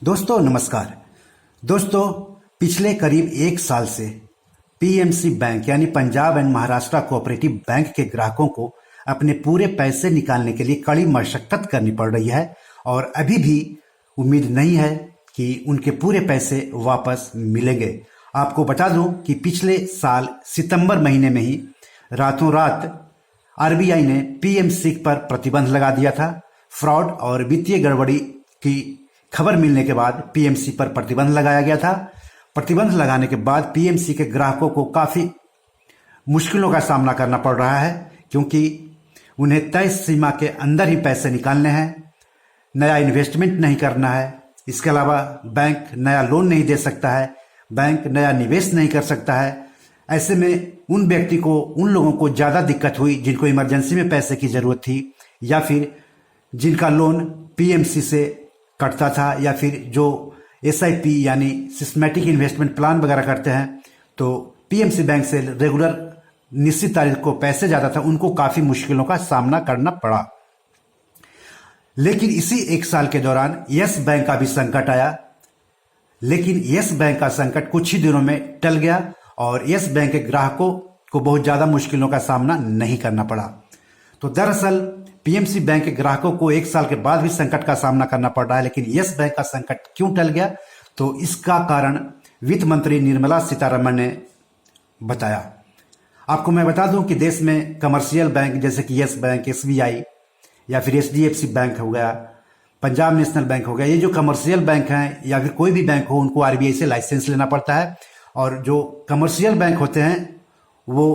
दोस्तों नमस्कार। दोस्तों पिछले करीब एक साल से पीएमसी बैंक यानी Punjab and Maharashtra cooperative bank के ग्राहकों को अपने पूरे पैसे निकालने के लिए कड़ी मशक्कत करनी पड़ रही है और अभी भी उम्मीद नहीं है कि उनके पूरे पैसे वापस मिलेंगे। आपको बता दूं कि पिछले साल सितंबर महीने में ही रातों रात आरबीआई ने पीएमसी पर प्रतिबंध लगा दिया था। फ्रॉड और वित्तीय गड़बड़ी की खबर मिलने के बाद पीएमसी पर प्रतिबंध लगाया गया था। प्रतिबंध लगाने के बाद पीएमसी के ग्राहकों को काफी मुश्किलों का सामना करना पड़ रहा है, क्योंकि उन्हें तय सीमा के अंदर ही पैसे निकालने हैं, नया इन्वेस्टमेंट नहीं करना है। इसके अलावा बैंक नया लोन नहीं दे सकता है, बैंक नया निवेश नहीं कर सकता है। ऐसे में उन लोगों को ज्यादा दिक्कत हुई जिनको इमरजेंसी में पैसे की जरूरत थी, या फिर जिनका लोन पीएमसी से कटता था, या फिर जो एसआईपी यानी सिस्टमैटिक इन्वेस्टमेंट प्लान वगैरह करते हैं, तो पीएमसी बैंक से रेगुलर निश्चित तारीख को पैसे जाता था, उनको काफी मुश्किलों का सामना करना पड़ा। लेकिन इसी एक साल के दौरान यस बैंक का भी संकट आया, लेकिन यस बैंक का संकट कुछ ही दिनों में टल गया और यस बैंक के ग्राहकों को बहुत ज्यादा मुश्किलों का सामना नहीं करना पड़ा। तो दरअसल पीएमसी बैंक के ग्राहकों को एक साल के बाद भी संकट का सामना करना पड़ रहा है, लेकिन यस बैंक का संकट क्यों टल गया, तो इसका कारण वित्त मंत्री निर्मला सीतारमण ने बताया। आपको मैं बता दूं कि देश में कमर्शियल बैंक जैसे कि यस बैंक, एसबीआई या फिर एचडीएफसी बैंक हो गया, पंजाब नेशनल बैंक हो गया, ये जो कमर्शियल बैंक हैं या फिर कोई भी बैंक हो, उनको आरबीआई से लाइसेंस लेना पड़ता है। और जो कमर्शियल बैंक होते हैं वो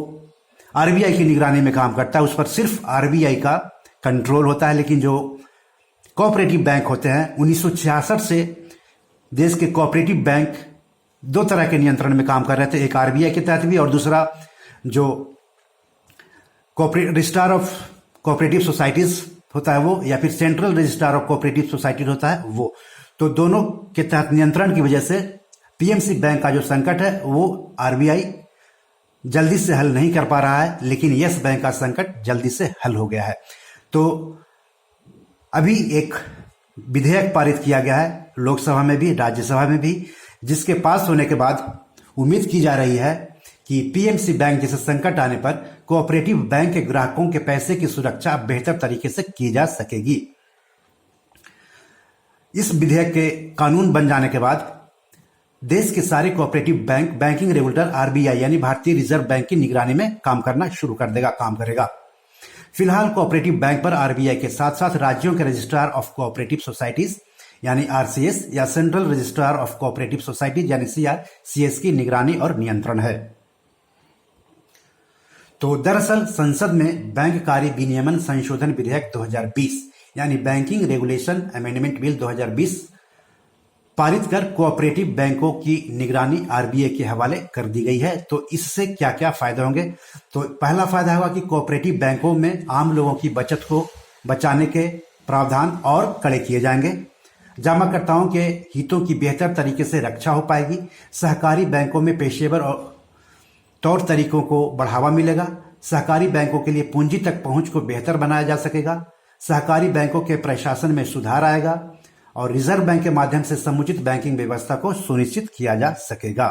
आरबीआई की निगरानी में काम करता है, उस पर सिर्फ आरबीआई का कंट्रोल होता है। लेकिन जो कोऑपरेटिव बैंक होते हैं, 1966 से देश के कोऑपरेटिव बैंक दो तरह के नियंत्रण में काम कर रहे थे, एक आरबीआई के तहत भी और दूसरा जो रजिस्ट्रार ऑफ कोऑपरेटिव सोसाइटीज होता है वो, या फिर central registrar of cooperative society होता है वो। तो दोनों के तहत नियंत्रण की वजह से पीएमसी बैंक का जो संकट है वो आरबीआई जल्दी से हल नहीं कर पा रहा है, लेकिन यस बैंक का संकट जल्दी से हल हो गया है। तो अभी एक विधेयक पारित किया गया है लोकसभा में भी, राज्यसभा में भी, जिसके पास होने के बाद उम्मीद की जा रही है कि पीएमसी बैंक जैसे संकट आने पर कोऑपरेटिव बैंक के ग्राहकों के पैसे की सुरक्षा बेहतर तरीके से की जा सकेगी। इस विधेयक के कानून बन जाने के बाद देश के सारे cooperative bank banking regulator RBI यानी भारतीय रिजर्व बैंक की निगरानी में काम करना शुरू कर देगा, काम करेगा। फिलहाल कोऑपरेटिव बैंक पर आरबीआई के साथ साथ राज्यों के रजिस्ट्रार ऑफ कोऑपरेटिव सोसाइटीज यानी आरसीएस या central registrar of cooperative societies यानी सीआरसीएस की निगरानी और नियंत्रण है। तो दरअसल संसद में बैंक कार्य विनियमन संशोधन विधेयक 2020 यानी बैंकिंग रेगुलेशन अमेंडमेंट बिल 2020 पारित कर कोऑपरेटिव बैंकों की निगरानी आरबीआई के हवाले कर दी गई है। तो इससे क्या क्या फायदे होंगे? तो पहला फायदा होगा कि कोऑपरेटिव बैंकों में आम लोगों की बचत को बचाने के प्रावधान और कड़े किए जाएंगे। जमाकर्ताओं के हितों की बेहतर तरीके से रक्षा हो पाएगी। सहकारी बैंकों में पेशेवर और तौर तरीकों को बढ़ावा मिलेगा। सहकारी बैंकों के लिए पूंजी तक पहुंच को बेहतर बनाया जा सकेगा। सहकारी बैंकों के प्रशासन में सुधार आएगा और रिजर्व बैंक के माध्यम से समुचित बैंकिंग व्यवस्था को सुनिश्चित किया जा सकेगा।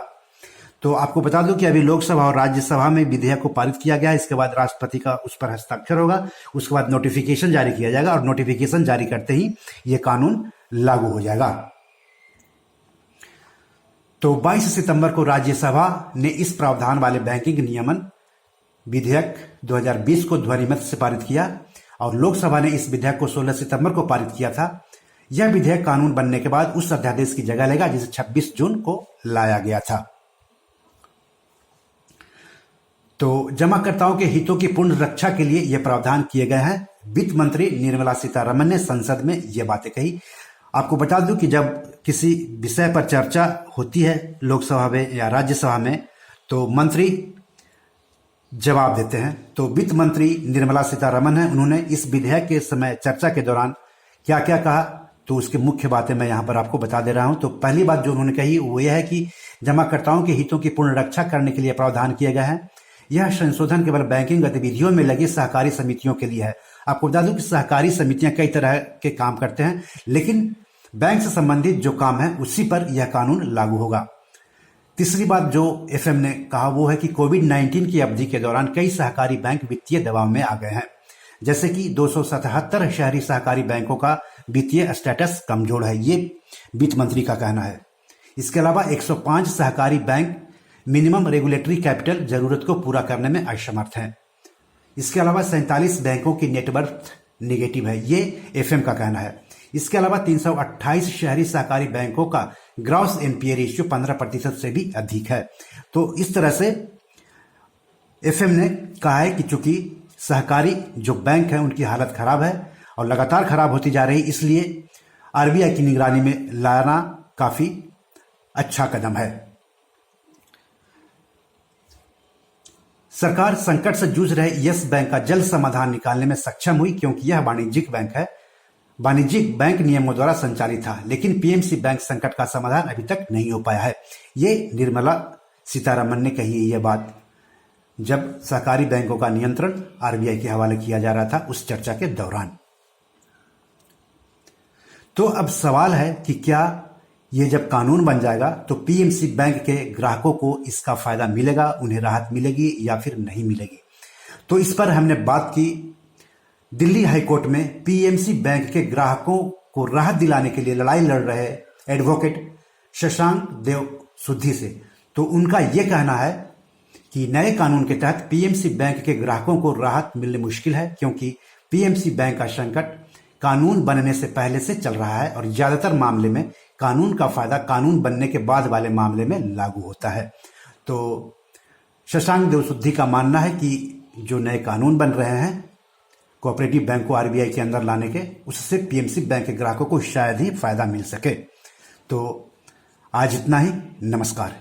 तो आपको बता दूं कि अभी लोकसभा और राज्यसभा में विधेयक को पारित किया गया है। इसके बाद राष्ट्रपति का उस पर हस्ताक्षर होगा, उसके बाद नोटिफिकेशन जारी किया जाएगा और नोटिफिकेशन जारी करते ही ये कानून लागू हो जाएगा। तो 22 सितंबर को राज्यसभा ने इस प्रावधान वाले बैंकिंग नियमन विधेयक 2020 को ध्वनिमत से पारित किया और लोकसभा ने इस विधेयक को 16 सितंबर को पारित किया था। यह विधेयक कानून बनने के बाद उस अध्यादेश की जगह लेगा जिसे 26 जून को लाया गया था। तो जमाकर्ताओं के हितों की पूर्ण रक्षा के लिए यह प्रावधान किए गए हैं। वित्त मंत्री निर्मला सीतारमण ने संसद में यह बातें कही। आपको बता दूं कि जब किसी विषय पर चर्चा होती है लोकसभा में या राज्यसभा में, तो मंत्री जवाब देते हैं। तो वित्त मंत्री निर्मला सीतारमण है, उन्होंने इस विधेयक के समय चर्चा के दौरान क्या क्या कहा, तो उसकी मुख्य बातें मैं यहां पर आपको बता दे रहा हूं। तो पहली बात जो उन्होंने कही वो यह है कि जमाकर्ताओं के हितों की पूर्ण रक्षा करने के लिए प्रावधान किए गए हैं। यह संशोधन केवल बैंकिंग गतिविधियों में लगी सहकारी समितियों के लिए है। आपको बता दूं कि सहकारी समितियां कई तरह के काम करते हैं, लेकिन बैंक से संबंधित जो काम है उसी पर यह कानून लागू होगा। तीसरी बात जो एफएम ने कहा वो है कि कोविड-19 की अवधि के दौरान कई सहकारी बैंक वित्तीय दबाव में आ गए हैं, जैसे कि 277 शहरी सहकारी बैंकों का वित्तीय स्टेटस कमजोर है, ये वित्त मंत्री का कहना है। इसके अलावा 105 सहकारी बैंक मिनिमम रेगुलेटरी कैपिटल जरूरत को पूरा करने में असमर्थ हैं। इसके अलावा 47 बैंकों की नेटवर्थ निगेटिव है, ये एफएम का कहना है। इसके अलावा 328 शहरी सहकारी बैंकों का ग्रॉस एनपीए रेशियो 15% से भी अधिक है। तो इस तरह से एफएम ने कहा है कि चूंकि सहकारी जो बैंक है उनकी हालत खराब है और लगातार खराब होती जा रही, इसलिए आरबीआई की निगरानी में लाना काफी अच्छा कदम है। सरकार संकट से जूझ रहे यस बैंक का जल्द समाधान निकालने में सक्षम हुई, क्योंकि यह वाणिज्यिक बैंक है। वाणिज्यिक बैंक नियमों द्वारा संचालित था, लेकिन पीएमसी बैंक संकट का समाधान अभी तक नहीं हो पाया है। ये निर्मला सीतारमण ने कही है यह बात, जब सहकारी बैंकों का नियंत्रण आरबीआई के हवाले किया जा रहा था उस चर्चा के दौरान। तो अब सवाल है कि क्या ये जब कानून बन जाएगा तो पीएमसी बैंक के ग्राहकों को इसका फायदा मिलेगा, उन्हें राहत मिलेगी या फिर नहीं मिलेगी। तो इस पर हमने बात की दिल्ली हाईकोर्ट में पीएमसी बैंक के ग्राहकों को राहत दिलाने के लिए लड़ाई लड़ रहे एडवोकेट शशांक देव सुद्धि से। तो उनका यह कहना है कि नए कानून के तहत पीएमसी बैंक के ग्राहकों को राहत मिलने मुश्किल है, क्योंकि पीएमसी बैंक का संकट कानून बनने से पहले से चल रहा है और ज्यादातर मामले में कानून का फायदा कानून बनने के बाद वाले मामले में लागू होता है। तो शशांक देव सुद्धि का मानना है कि जो नए कानून बन रहे हैं कोऑपरेटिव बैंक को आरबीआई के अंदर लाने के, उससे पीएमसी बैंक के ग्राहकों को शायद ही फायदा मिल सके। तो आज इतना ही, नमस्कार।